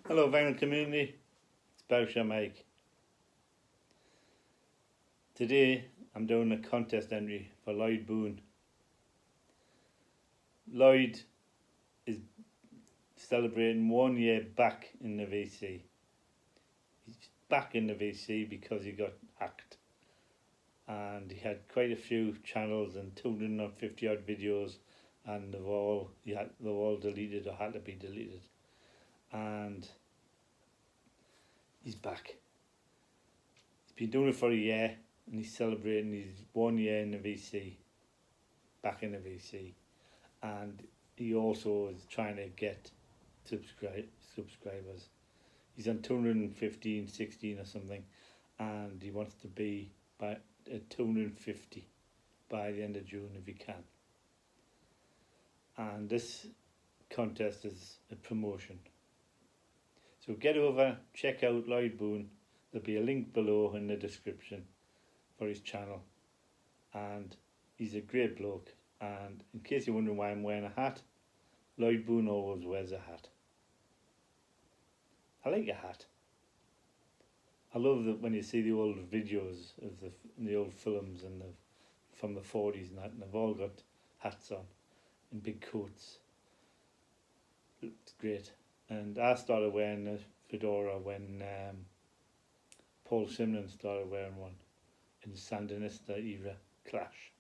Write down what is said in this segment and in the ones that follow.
Hello vinyl community, it's Berkshire Mike. Today I'm doing a contest entry for Lloyd Boon. Lloyd is celebrating 1 year back in the VC. He's back in the VC because he got hacked, and he had quite a few channels and 250 odd videos, and they've all deleted or had to be deleted, and he's back. He's been doing it for a year and he's celebrating his 1 year in the VC, back in the VC, and he also is trying to get subscribers. He's on 215, 16 or something, and he wants to be by 250 by the end of June if he can. And this contest is a promotion. So get over, check out Lloyd Boon. There'll be a link below in the description for his channel, and he's a great bloke. And in case you're wondering why I'm wearing a hat, Lloyd Boon always wears a hat. I like a hat. I love that when you see the old videos of the old films and from the 40s and that, and they've all got hats on and big coats. It's great. And I started wearing a fedora when Paul Simon started wearing one in the Sandinista era clash.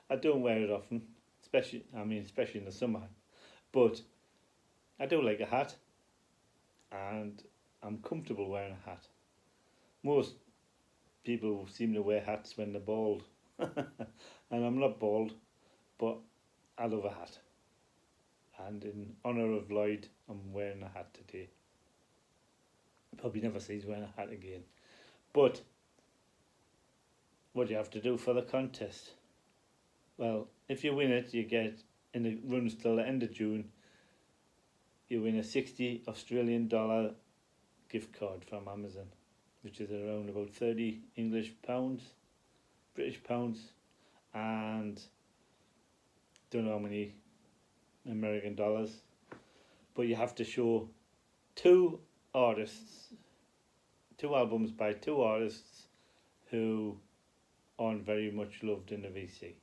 I don't wear it often, especially in the summer, but I do like a hat, and I'm comfortable wearing a hat. Most people seem to wear hats when they're bald, and I'm not bald, but I love a hat. And in honour of Lloyd, I'm wearing a hat today. Probably never see he's wearing a hat again. But what do you have to do for the contest? Well, if you win it, you get, and it runs till the end of June, you win a $60 Australian gift card from Amazon, which is around about 30 English pounds, British pounds, and don't know how many American dollars. But you have to show two albums by two artists who aren't very much loved in the VC.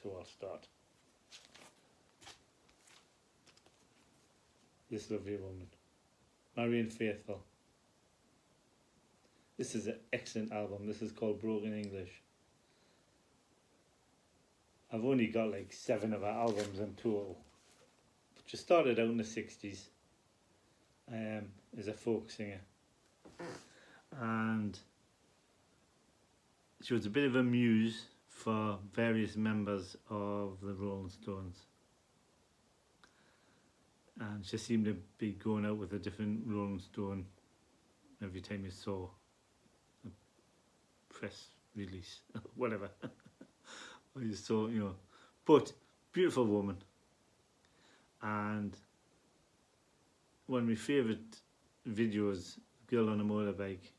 So I'll start. This lovely woman, Marianne Faithfull. This is an excellent album. This is called Broken English. I've only got like 7 of her albums in total. She started out in the 60s as a folk singer, and she was a bit of a muse for various members of the Rolling Stones, and she seemed to be going out with a different Rolling Stone every time you saw a press release, whatever, or you saw, but beautiful woman. And one of my favourite videos, Girl on a Motorbike,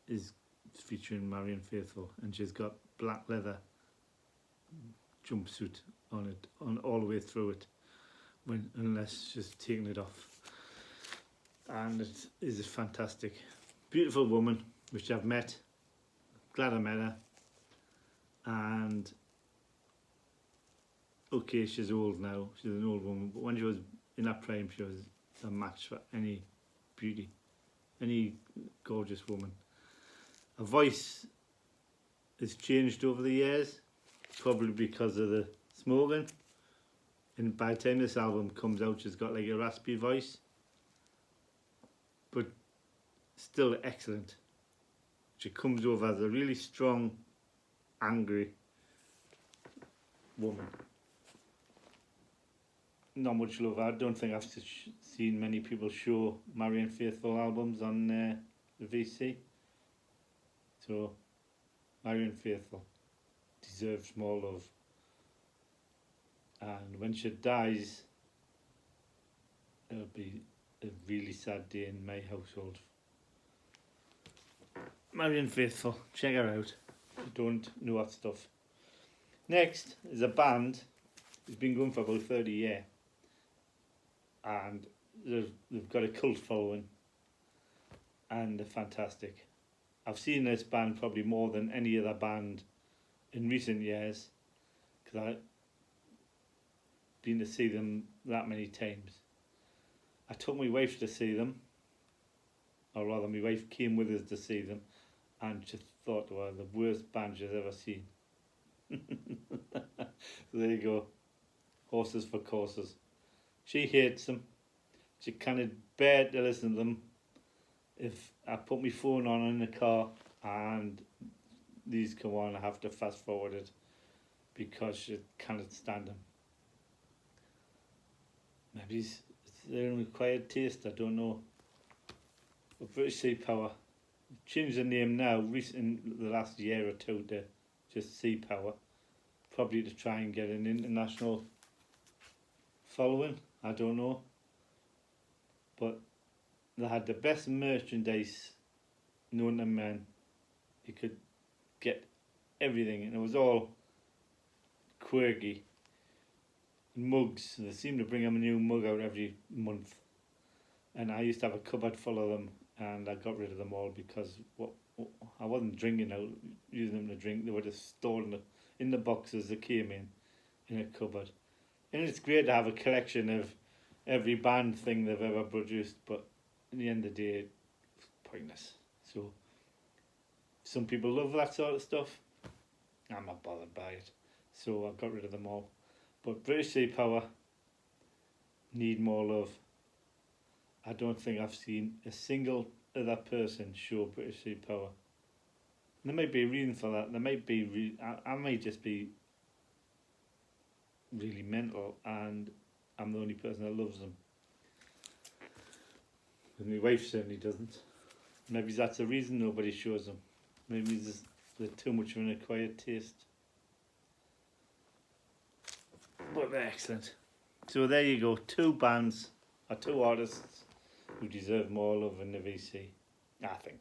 is featuring Marianne Faithfull, and she's got black leather jumpsuit on it, on all the way through it, unless she's taking it off. And it is a fantastic, beautiful woman, which I've met. Glad I met her. And okay, she's old now, she's an old woman, but when she was in her prime, she was a match for any beauty, any gorgeous woman. Her voice has changed over the years, probably because of the smoking, and by the time this album comes out, she's got like a raspy voice, but still excellent. She comes over as a really strong, angry woman. Not much love. I don't think I've seen many people show Marianne Faithfull albums on the VC. So Marianne Faithfull deserves more love. And when she dies, it'll be a really sad day in my household. Marianne Faithfull, check her out. You don't know that stuff. Next is a band who's been going for about 30 years. And they've got a cult following, and they're fantastic. I've seen this band probably more than any other band in recent years, because I've been to see them that many times. I took my wife to see them, or rather my wife came with us to see them, and just thought they were the worst band she's ever seen. So there you go, horses for courses. She hates them. She kind of bear to listen to them. If I put my phone on in the car and these come on, I have to fast forward it because she cannot stand them. Maybe it's their acquired taste, I don't know. But British Sea Power changed the name now in the last year or two to just Sea Power, probably to try and get an international following, I don't know. But they had the best merchandise known to man. You could get everything, and it was all quirky. Mugs, they seem to bring them a new mug out every month, and I used to have a cupboard full of them, and I got rid of them all because I wasn't drinking out, using them to drink. They were just stored in the boxes that came in a cupboard. And it's great to have a collection of every band thing they've ever produced, but in the end of the day, it's pointless. So some people love that sort of stuff. I'm not bothered by it, so I got rid of them all. But British Sea Power need more love. I don't think I've seen a single other person show British Sea Power. And there might be a reason for that. There might be I might just be really mental, and I'm the only person that loves them. But my wife certainly doesn't. Maybe that's the reason nobody shows them. Maybe they're too much of an acquired taste. But they're excellent. So there you go. Two bands, or two artists who deserve more love in the VC, I think,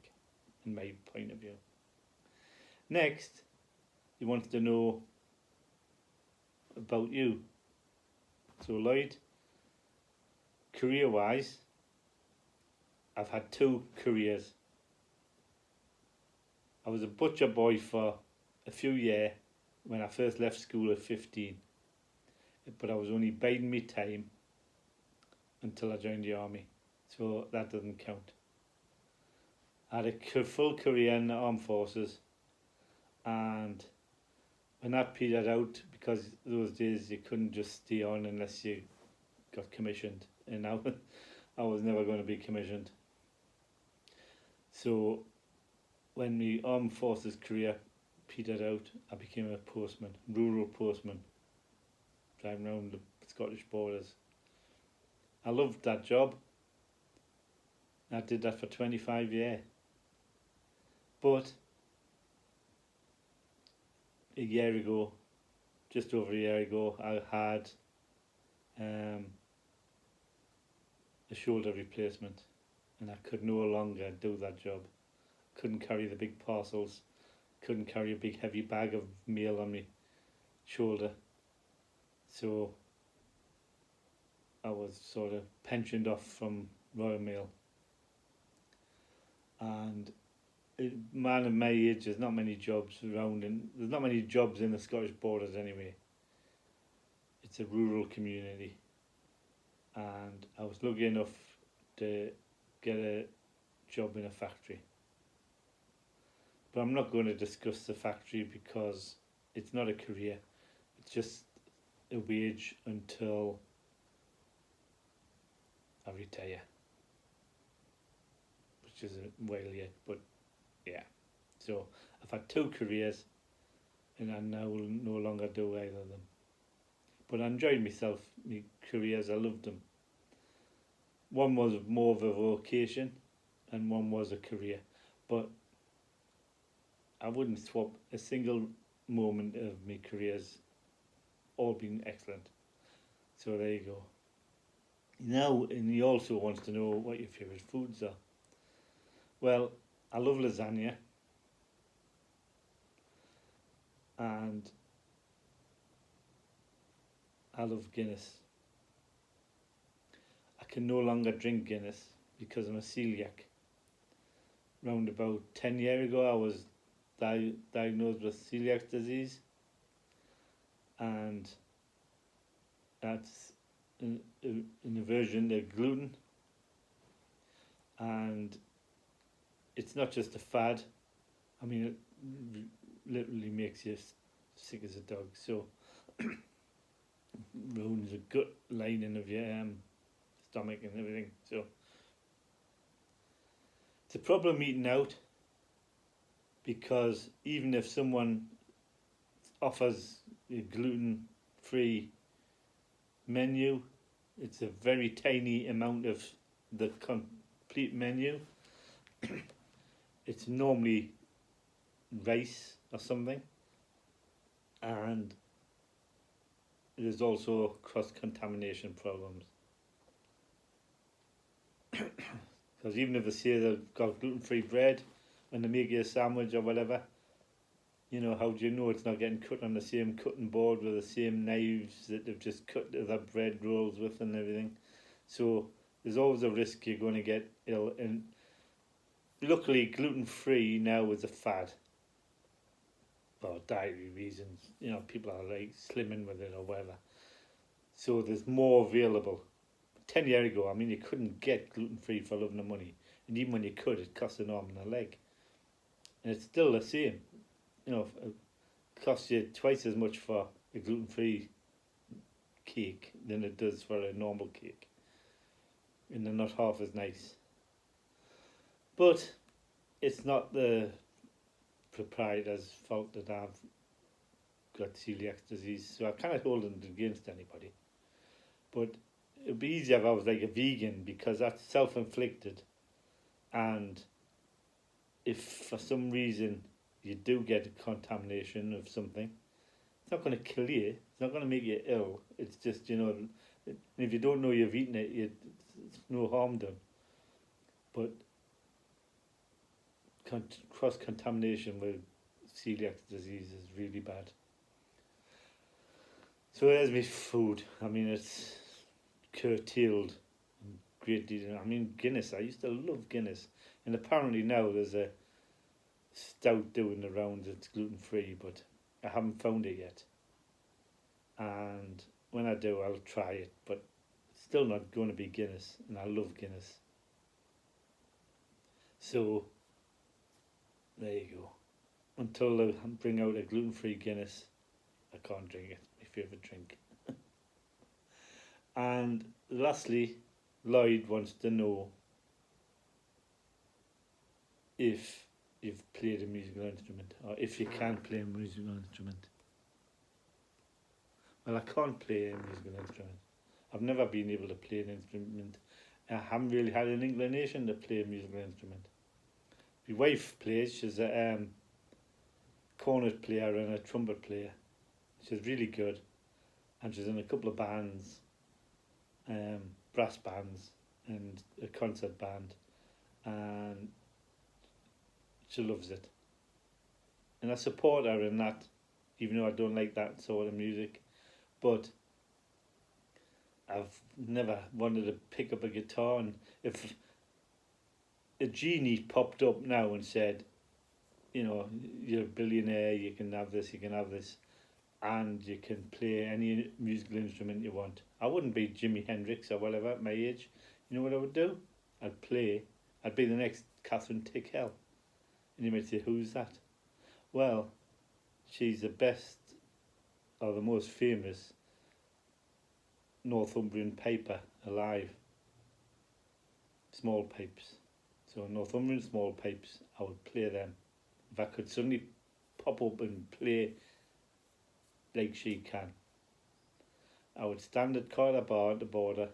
in my point of view. Next, he wants to know about you. So Lloyd, career-wise, I've had two careers. I was a butcher boy for a few years when I first left school at 15. But I was only biding my time until I joined the army, so that doesn't count. I had a full career in the armed forces, and when that petered out, because those days you couldn't just stay on unless you got commissioned, and I was never going to be commissioned. So when my armed forces career petered out, I became a postman, rural postman, driving around the Scottish borders. I loved that job. I did that for 25 years. But a year ago, just over a year ago, I had a shoulder replacement, and I could no longer do that job. Couldn't carry the big parcels, couldn't carry a big heavy bag of mail on my shoulder. So I was sort of pensioned off from Royal Mail. And a man of my age, there's not many jobs around, and there's not many jobs in the Scottish borders anyway. It's a rural community, and I was lucky enough to get a job in a factory. But I'm not going to discuss the factory because it's not a career. It's just a wage until I retire, which is a while yet, but yeah. So I've had two careers, and I now will no longer do either of them. But I enjoyed myself, my careers, I loved them. One was more of a vocation, and one was a career. But I wouldn't swap a single moment of my careers. All been excellent. So there you go. Now, and he also wants to know what your favourite foods are. Well, I love lasagna, and I love Guinness. I can no longer drink Guinness because I'm a celiac. Round about 10 years ago, I was diagnosed with celiac disease, and that's an aversion to gluten, and it's not just a fad. I mean, it literally makes you sick as a dog. So ruins the gut lining of your stomach and everything. So it's a problem eating out, because even if someone offers a gluten-free menu, it's a very tiny amount of the complete menu. It's normally rice or something, and there's also cross-contamination problems. Because even if they say they've got gluten-free bread, when they make you a sandwich or whatever, you know, how do you know it's not getting cut on the same cutting board with the same knives that they've just cut the bread rolls with and everything? So there's always a risk you're going to get ill. And luckily, gluten-free now is a fad for dietary reasons. You know, people are like slimming with it or whatever. So there's more available. 10 years ago, I mean, you couldn't get gluten-free for love nor money. And even when you could, it cost an arm and a leg. And it's still the same. You know, it costs you twice as much for a gluten-free cake than it does for a normal cake. And they're not half as nice. But it's not the proprietor's fault that I've got celiac disease, so I can't hold it against anybody. But it'd be easier if I was like a vegan, because that's self-inflicted. And if for some reason you do get a contamination of something, it's not going to kill you, it's not going to make you ill. It's just, you know, if you don't know you've eaten it, it's no harm done. But cross-contamination with celiac disease is really bad. So there's my food. I mean, it's curtailed in great detail. I mean, Guinness, I used to love Guinness. And apparently now there's a stout doing the rounds that's gluten-free, but I haven't found it yet. And when I do, I'll try it, but it's still not going to be Guinness, and I love Guinness. So there you go. Until they bring out a gluten-free Guinness, I can't drink it. My favourite drink. And lastly, Lloyd wants to know if you've played a musical instrument, or if you can play a musical instrument. Well, I can't play a musical instrument. I've never been able to play an instrument. I haven't really had an inclination to play a musical instrument. My wife plays. She's a cornet player and a trumpet player. She's really good, and she's in a couple of bands, brass bands and a concert band, and she loves it. And I support her in that, even though I don't like that sort of music. But I've never wanted to pick up a guitar, and if a genie popped up now and said, you know, you're a billionaire, you can have this, you can have this, and you can play any musical instrument you want, I wouldn't be Jimi Hendrix or whatever at my age. You know what I would do? I'd be the next Catherine Tickell. And you might say, who's that? Well, she's the best, or the most famous Northumbrian piper alive. Small pipes. So Northumbrian small pipes, I would play them. If I could suddenly pop up and play like she can, I would stand at Carter Bar at the border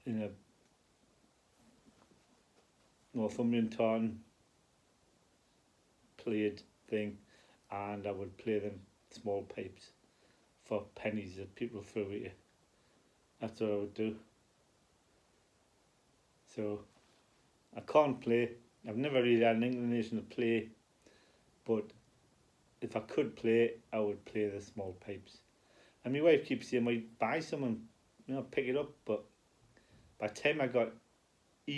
in a Northumbrian tartan played thing, and I would play them small pipes for pennies that people throw at you. That's what I would do. So I can't play. I've never really had an inclination to play, but if I could play, I would play the small pipes. And my wife keeps saying, "Might buy some and pick it up. But by the time I got by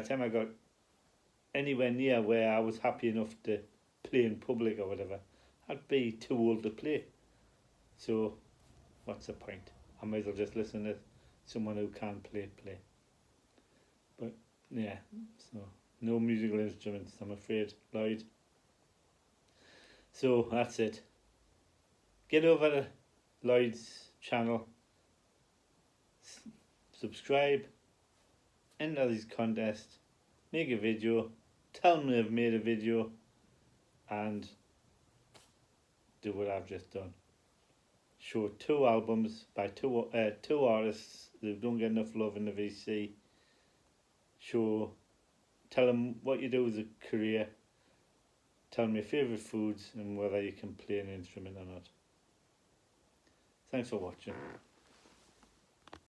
the time I got anywhere near where I was happy enough to play in public or whatever, I'd be too old to play. So, what's the point? I might as well just listen to someone who can play. But yeah, so no musical instruments, I'm afraid, Lloyd. So that's it. Get over to Lloyd's channel, subscribe, enter this contest, make a video, tell me I've made a video, and do what I've just done. Show 2 albums by two artists who don't get enough love in the VC. Tell them what you do as a career. Tell them your favourite foods and whether you can play an instrument or not. Thanks for watching.